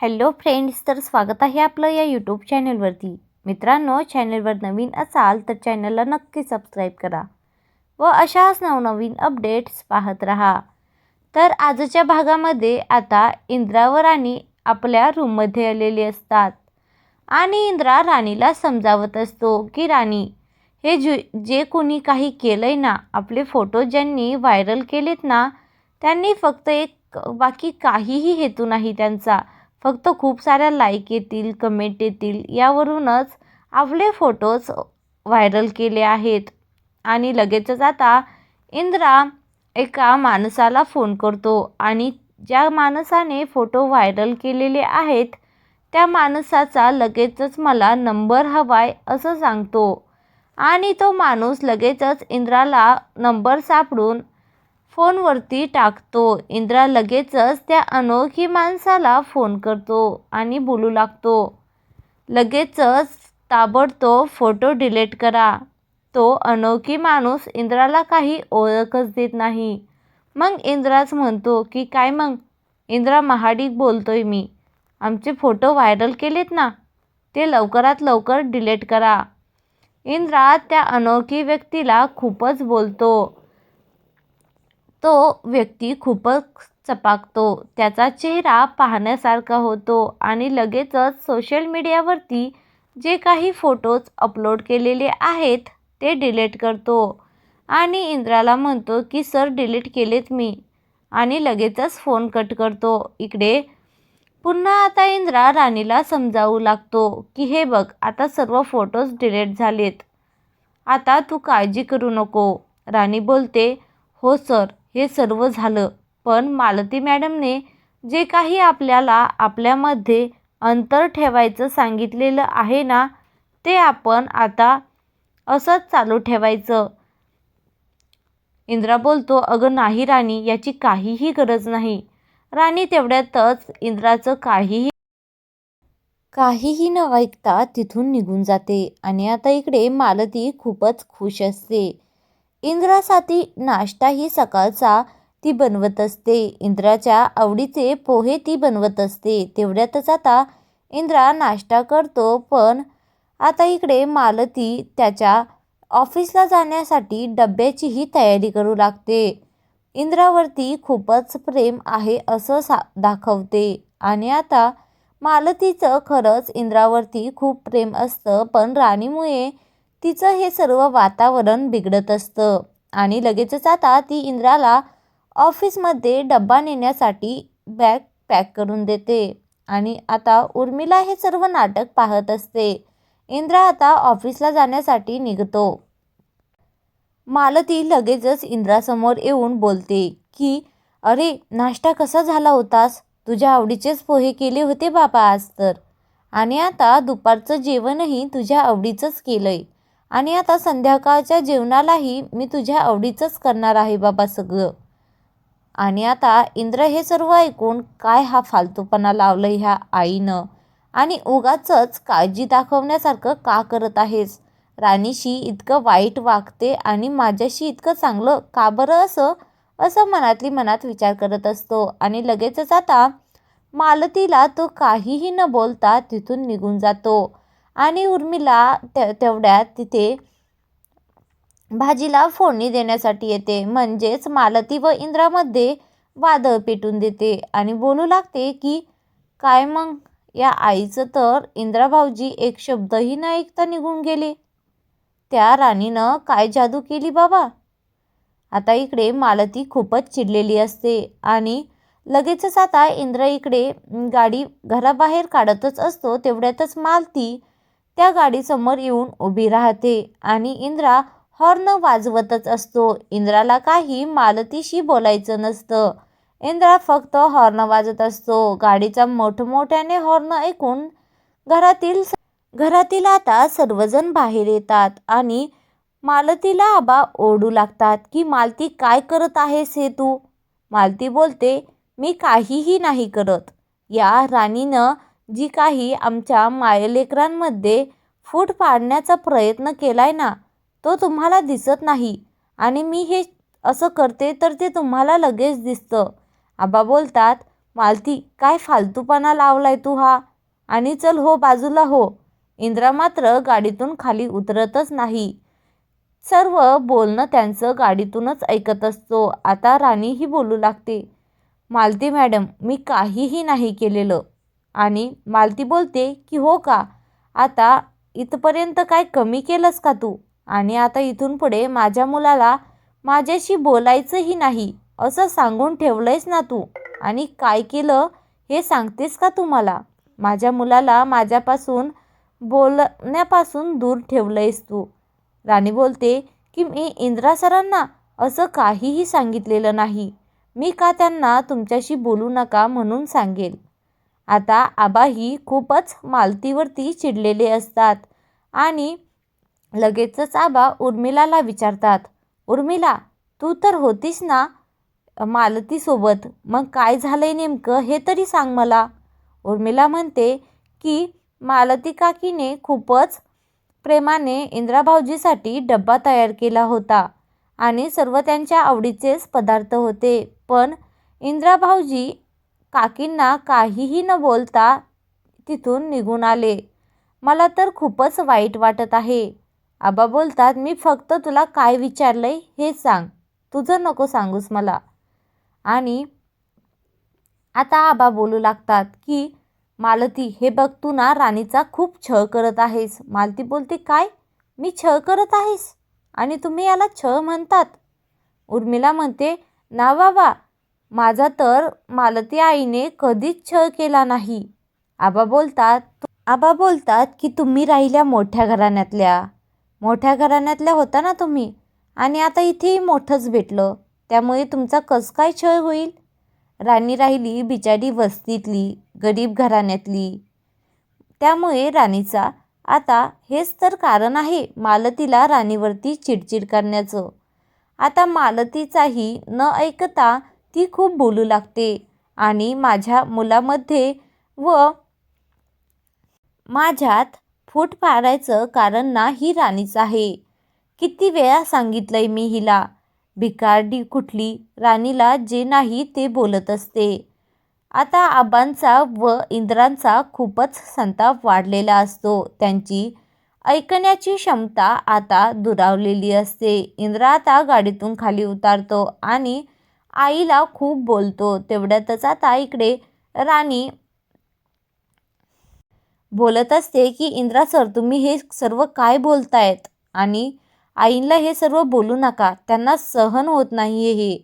Hello friends, तर स्वागत आहे आपलं या यूट्यूब चॅनलवरती. मित्रांनो, चॅनलवर नवीन असाल तर चॅनलला नक्की सबस्क्राईब करा व अशाच नवनवीन अपडेट्स पाहत राहा. तर आजच्या भागामध्ये आता इंद्रा व राणी आपल्या रूममध्ये आलेली असतात आणि इंद्रा राणीला समजावत असतो की राणी, हे जे कोणी काही केलंय ना, आपले फोटो ज्यांनी व्हायरल केलेत ना, त्यांनी फक्त एक बाकी काहीही हेतू नाही त्यांचा, फक्त खूप साऱ्या लाईक येतील, कमेंट येतील यावरूनच आपले फोटोज व्हायरल केले आहेत. आणि लगेचच आता इंद्रा एका माणसाला फोन करतो आणि ज्या माणसाने फोटो व्हायरल केलेले आहेत त्या माणसाचा लगेचच मला नंबर हवाय असं सांगतो. आणि तो माणूस लगेचच इंद्राला नंबर सापडून फोनवरती टाकतो. इंद्रा लगेचच त्या अनोळखी माणसाला फोन करतो आणि बोलू लागतो, लगेचच ताबडतोब फोटो डिलीट करा. तो अनोळखी माणूस इंद्राला काही ओळखच देत नाही. मग इंद्राच म्हणतो की काय मग इंद्रा महाडिक बोलतोय मी, आमचे फोटो व्हायरल केलेत ना, ते लवकरात लवकर डिलीट करा. इंद्रा त्या अनोळखी व्यक्तीला खूपच बोलतो. तो व्यक्ती खूपच चपाकतो, त्याचा चेहरा पाहण्यासारखा होतो आणि लगेचच सोशल मीडियावरती जे काही फोटोज अपलोड केलेले आहेत ते डिलीट करतो आणि इंद्राला म्हणतो की सर डिलीट केलेत मी, आणि लगेचच फोन कट करतो. इकडे पुन्हा आता इंद्रा राणीला समजावू लागतो की हे बघ, आता सर्व फोटोज डिलीट झालेत, आता तू काळजी करू नको. राणी बोलते, हो सर, हे सर्व झालं, पण मालती मॅडमने जे काही आपल्याला आपल्यामध्ये अंतर ठेवायचं सांगितलेलं आहे ना, ते आपण आता असंच चालू ठेवायचं. इंद्रा बोलतो, अगं नाही राणी, याची काहीही गरज नाही. राणी तेवढ्यातच इंद्राचं काहीही न ऐकता तिथून निघून जाते. आणि आता इकडे मालती खूपच खुश असते. इंद्रासाठी नाश्ताही सकाळचा ती बनवत असते. इंद्राच्या आवडीचे पोहे ती बनवत असते. तेवढ्यातच आता इंद्रा नाश्ता करतो, पण आता इकडे मालती त्याच्या ऑफिसला जाण्यासाठी डब्याचीही तयारी करू लागते. इंद्रावरती खूपच प्रेम आहे असं दाखवते. आणि आता मालतीचं खरंच इंद्रावरती खूप प्रेम असतं, पण राणीमुळे तिचं हे सर्व वातावरण बिघडत असतं. आणि लगेचच आता ती इंद्राला ऑफिसमध्ये डब्बा नेण्यासाठी बॅग पॅक करून देते. आणि आता उर्मिला हे सर्व नाटक पाहत असते. इंद्रा आता ऑफिसला जाण्यासाठी निघतो. मालती लगेचच इंद्रासमोर येऊन बोलते की अरे, नाश्ता कसा झाला होतास? तुझ्या आवडीचेच पोहे केले होते बाबा आज तर. आणि आता दुपारचं जेवणही तुझ्या आवडीचंच केलंय. आणि आता संध्याकाळच्या जेवणालाही मी तुझ्या आवडीचंच करणार आहे बाबा सगळं. आणि आता इंद्र हे सर्व ऐकून, काय हा फालतूपणा लावलं ह्या आईनं, आणि उगाचच काळजी दाखवण्यासारखं का करत आहेस? राणीशी इतकं वाईट वागते आणि माझ्याशी इतकं चांगलं का बरं असं असं मनातली मनात विचार करत असतो. आणि लगेचच आता मालतीला तो काहीही न बोलता तिथून निघून जातो. आणि उर्मिला तेवढ्यात तिथे भाजीला फोडणी देण्यासाठी येते. म्हणजेच मालती व इंद्रामध्ये वादळ पेटून देते आणि बोलू लागते की काय मग, या आईचं तर इंद्रा भाऊजी एक शब्दही न ऐकता निघून गेले. त्या राणीनं काय जादू केली बाबा? आता इकडे मालती खूपच चिडलेली असते. आणि लगेचच आता इंद्र इकडे गाडी घराबाहेर काढतच असतो. तेवढ्यातच मालती त्या गाडीसमोर येऊन उभी राहते आणि इंद्रा हॉर्न वाजवतच असतो. इंद्राला काही मालतीशी बोलायचं नसतं. इंद्रा फक्त हॉर्न वाजत असतो. गाडीचा मोठमोठ्याने हॉर्न ऐकून घरातील आता सर्वजण बाहेर येतात आणि मालतीला आबा ओरडू लागतात की मालती, काय करत आहेस हे तू? मालती बोलते, मी काहीही नाही करत. या राणीनं जी काही आमच्या मायलेकरांमध्ये फूट पाडण्याचा प्रयत्न केलाय ना, तो तुम्हाला दिसत नाही, आणि मी हे असं करते तर ते तुम्हाला लगेच दिसतं. आबा बोलतात, मालती, काय फालतूपणा लावलाय तू हा, आणि चल हो बाजूला हो. इंद्रा मात्र गाडीतून खाली उतरतच नाही. सर्व बोलणं त्यांचं गाडीतूनच ऐकत असतो. आता राणीही बोलू लागते, मालती मॅडम, मी काहीही नाही केलेलं. आणि मालती बोलते की हो का, आता इथपर्यंत काय कमी केलंस का तू? आणि आता इथून पुढे माझ्या मुलाला माझ्याशी बोलायचंही नाही असं सांगून ठेवलंयस ना तू, आणि काय केलं हे सांगतेस का तू मला? माझ्या मुलाला माझ्यापासून बोलण्यापासून दूर ठेवलंयस तू. राणी बोलते की मी इंद्रा सरांना असं काहीही सांगितलेलं नाही. मी का त्यांना तुमच्याशी बोलू नका म्हणून सांगेल. आता आबाही खूपच मालतीवरती चिडलेले असतात आणि लगेचच आबा उर्मिलाला विचारतात, उर्मिला, तू तर होतीस ना मालतीसोबत, मग काय झालंय नेमकं हे तरी सांग मला. उर्मिला म्हणते की मालती काकीने खूपच प्रेमाने इंद्रा भाऊजीसाठी डब्बा तयार केला होता आणि सर्व त्यांच्या आवडीचेच पदार्थ होते, पण इंद्रा भाऊजी काकींना काहीही न बोलता तिथून निघून आले. मला तर खूपच वाईट वाटत आहे. आबा बोलतात, मी फक्त तुला काय विचारलंय हे सांग, तुझं नको सांगूस मला. आणि आता आबा बोलू लागतात की मालती, हे बघ, तू ना राणीचा खूप छळ करत आहेस. मालती बोलते, काय, मी छळ करत आहेस आणि तुम्ही याला छळ म्हणतात? उर्मिला म्हणते, ना बाबा, माझा तर मालती आईने कधीच छळ केला नाही. आबा बोलतात की तुम्ही राहिल्या मोठ्या घराण्यातल्या होता ना तुम्ही, आणि आता इथेही मोठंच भेटलं, त्यामुळे तुमचा कस काय छळ होईल? राणी राहिली बिचारी वस्तीतली, गरीब घराण्यातली, त्यामुळे राणीचा आता हेच तर कारण आहे मालतीला राणीवरती चिडचिड करण्याचं. आता मालतीचाही न ऐकता ती खूप बोलू लागते आणि माझ्या मुलामध्ये व माझ्यात फूट पाडायचं कारण ना ही राणीच आहे. किती वेळा सांगितलंय मी हिला, भिकारडी कुठली, राणीला जे नाही ते बोलत असते. आता आबांचा व इंद्रांचा खूपच संताप वाढलेला असतो. त्यांची ऐकण्याची क्षमता आता दुरावलेली असते. इंद्रा आता गाडीतून खाली उतरतो आणि आईला खूप बोलतो. तेवढ्यातच आता इकडे राणी बोलत असते की इंद्रा सर, तुम्ही हे सर्व काय बोलतायत, आणि आईला हे सर्व बोलू नका, त्यांना सहन होत नाही हे.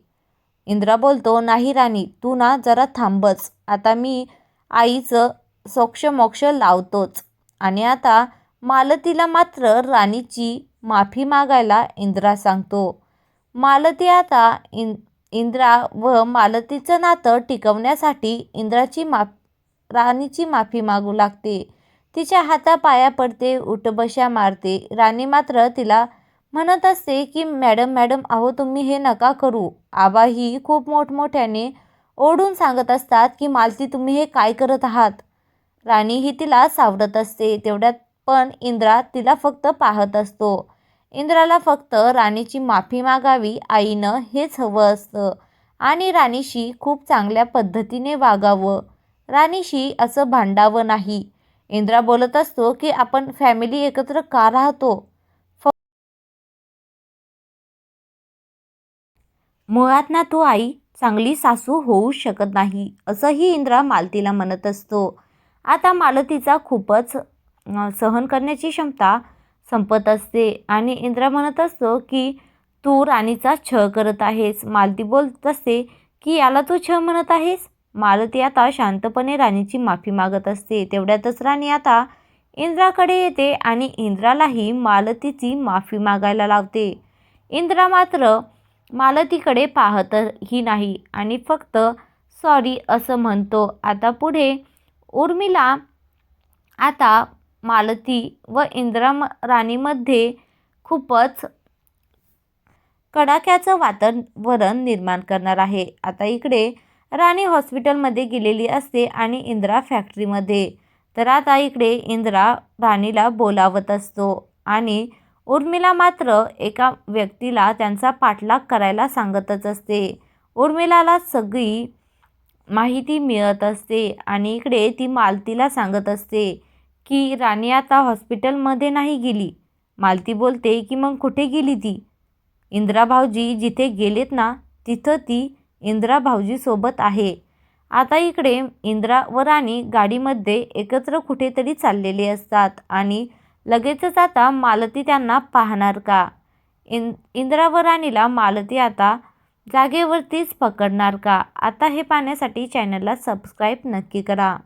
इंद्रा बोलतो, नाही राणी, तू ना जरा थांबच, आता मी आईचं सोक्ष लावतोच. आणि आता मालतीला मात्र राणीची माफी मागायला इंद्रा सांगतो. मालती आता इंद्रा व मालतीचं नातं टिकवण्यासाठी राणीची माफी मागू लागते. तिच्या हातापाया पडते, उठबशा मारते. राणी मात्र तिला म्हणत असते की मॅडम, अहो तुम्ही हे नका करू. आबाही खूप मोठमोठ्याने ओढून सांगत असतात की मालती, तुम्ही हे काय करत आहात. राणीही तिला सावरत असते. तेवढ्यात पण इंद्रा तिला फक्त पाहत असतो. इंद्राला फक्त राणीची माफी मागावी आईनं हेच हवं असतं आणि राणीशी खूप चांगल्या पद्धतीने वागावं, राणीशी असं भांडावं नाही. इंद्रा बोलत असतो की आपण फॅमिली एकत्र का राहतो? मुळात ना तू आई चांगली सासू होऊ शकत नाही, असंही इंद्रा मालतीला म्हणत असतो. आता मालतीचा खूपच सहन करण्याची क्षमता संपत असते आणि इंद्रा म्हणत असतो की तू राणीचा छळ करत आहेस. मालती बोलत असते की याला तू छळ म्हणत आहेस. मालती आता शांतपणे राणीची माफी मागत असते. तेवढ्यातच राणी आता इंद्राकडे येते आणि इंद्रालाही मालतीची माफी मागायला लावते. इंद्रा मात्र मालतीकडे पाहतही नाही आणि फक्त सॉरी असं म्हणतो. आता पुढे उर्मिला आता मालती व इंद्रा राणीमध्ये खूपच कडाक्याचं वातावरण निर्माण करणार आहे. आता इकडे राणी हॉस्पिटलमध्ये गेलेली असते आणि इंद्रा फॅक्टरीमध्ये. तर आता इकडे इंद्रा राणीला बोलावत असतो आणि उर्मिला मात्र एका व्यक्तीला त्यांचा पाठलाग करायला सांगतच असते. उर्मिलाला सगळी माहिती मिळत असते आणि इकडे ती मालतीला सांगत असते की राणी आता हॉस्पिटलमध्ये नाही गेली. मालती बोलते की मग कुठे गेली ती? इंदिरा भाऊजी जिथे गेलेत ना तिथं ती इंदिरा भाऊजी सोबत आहे. आता इकडे इंदिरा व राणी गाडीमध्ये एकत्र कुठेतरी चाललेले असतात आणि लगेचच आता मालती त्यांना पाहणार का? इंदिरा व राणीला मालती आता जागेवरतीच पकडणार का? आता हे पाहण्यासाठी चॅनलला सबस्क्राईब नक्की करा.